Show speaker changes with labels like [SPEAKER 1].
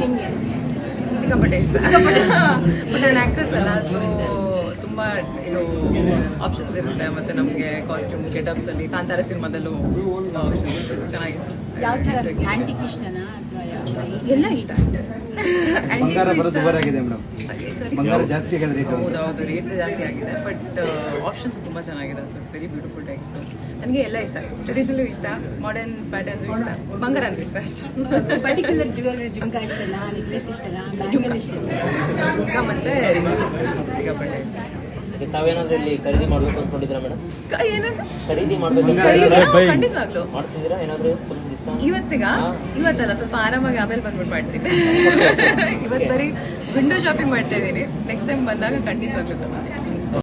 [SPEAKER 1] ನಿಮ್ಗೆ ಹೆಂಗೆ?
[SPEAKER 2] ಸಿಕ್ಕಾಪಟ್ಟೆ ಇಷ್ಟ. ಬಟ್ ನಾನು ಆಕ್ಟ್ರೆಸ್ ಅಲ್ಲ, ಸೊ ತುಂಬಾ ಇದು ಆಪ್ಷನ್ಸ್ ಇರುತ್ತೆ. ಮತ್ತೆ ನಮಗೆ ಕಾಸ್ಟ್ಯೂಮ್ ಗೆಟಪ್ಸ್ ಅಲ್ಲಿ ಕಾಂತಾರ ಸಿನಿಮಾದಲ್ಲೂ ಆಪ್ಷನ್ಸ್ ಇರುತ್ತೆ. ಚೆನ್ನಾಗಿದೆ.
[SPEAKER 1] ಯಾವ ಥರ ಆಂಟಿಕ್ ಇಷ್ಟನಾ ಅಥವಾ
[SPEAKER 2] ಎಲ್ಲ ಇಷ್ಟ.
[SPEAKER 3] ಬಂಗಾರ ಬರೋದು ದುಬಾರಿ ಆಗಿದೆ ಮೇಡಮ್. ಬಂಗಾರ ಜಾಸ್ತಿ ಆಗಿದೆ ರೇಟ್.
[SPEAKER 2] ಹೌದು, ರೇಟ್ ಜಾಸ್ತಿ ಆಗಿದೆ. ಬಟ್ ಆಪ್ಷನ್ಸ್ ತುಂಬಾ ಚೆನ್ನಾಗಿದೆ. So it's very beautiful to explore. ನನಗೆ ಎಲ್ಲ ಇಷ್ಟ. ಟ್ರೆಡಿಷನಲ್ ಇಷ್ಟ, ಮಾಡರ್ನ್ ಪ್ಯಾಟರ್ನ್ಸ್ ಇಷ್ಟ, ಬಂಗಾರ ಅಂದ್ರೆ ಇಷ್ಟ ಅಷ್ಟೇ.
[SPEAKER 1] ಪರ್ಟಿಕ್ಯುಲರ್ ಜ್ಯುವೆಲ್ಲರಿ ಜುಮ್ಕಾ ಇಷ್ಟನಾ, ನೆಕ್ಲೆಸ್ ಇಷ್ಟನಾ, ಬ್ಯಾಂಗಲ್ ಇಷ್ಟನಾ?
[SPEAKER 2] ಜುಮ್ಕಾ ಮತ್ತೆ ರಿಂಗ್ಸ್ ಸಿಕ್ಕಾಪಟ್ಟೆ ಇಷ್ಟ.
[SPEAKER 4] ತಾವೇನಾದ್ರೂ ಇಲ್ಲಿ ಖರೀದಿ ಮಾಡ್ಬೇಕು ಅನ್ಕೊಂಡಿದ್ದೀರಾ ಮೇಡಮ್?
[SPEAKER 2] ಏನಂತ
[SPEAKER 4] ಖರೀದಿ ಮಾಡ್ಬೇಕು
[SPEAKER 2] ಖಂಡಿತವಾಗ್ಲು
[SPEAKER 4] ಮಾಡ್ತಿದ್ದೀರಾ? ಏನಾದ್ರು
[SPEAKER 2] ಇವತ್ತಲ್ಲ, ಸ್ವಲ್ಪ ಆರಾಮಾಗಿ ಆಮೇಲೆ ಬಂದ್ಬಿಟ್ಟು ಮಾಡ್ತೀನಿ. ಇವತ್ತು ಬರೀ ವಿಂಡೋ ಶಾಪಿಂಗ್ ಮಾಡ್ತಾ ಇದ್ದೀನಿ. ನೆಕ್ಸ್ಟ್ ಟೈಮ್ ಬಂದಾಗ ಖಂಡಿತವಾಗ್ಲು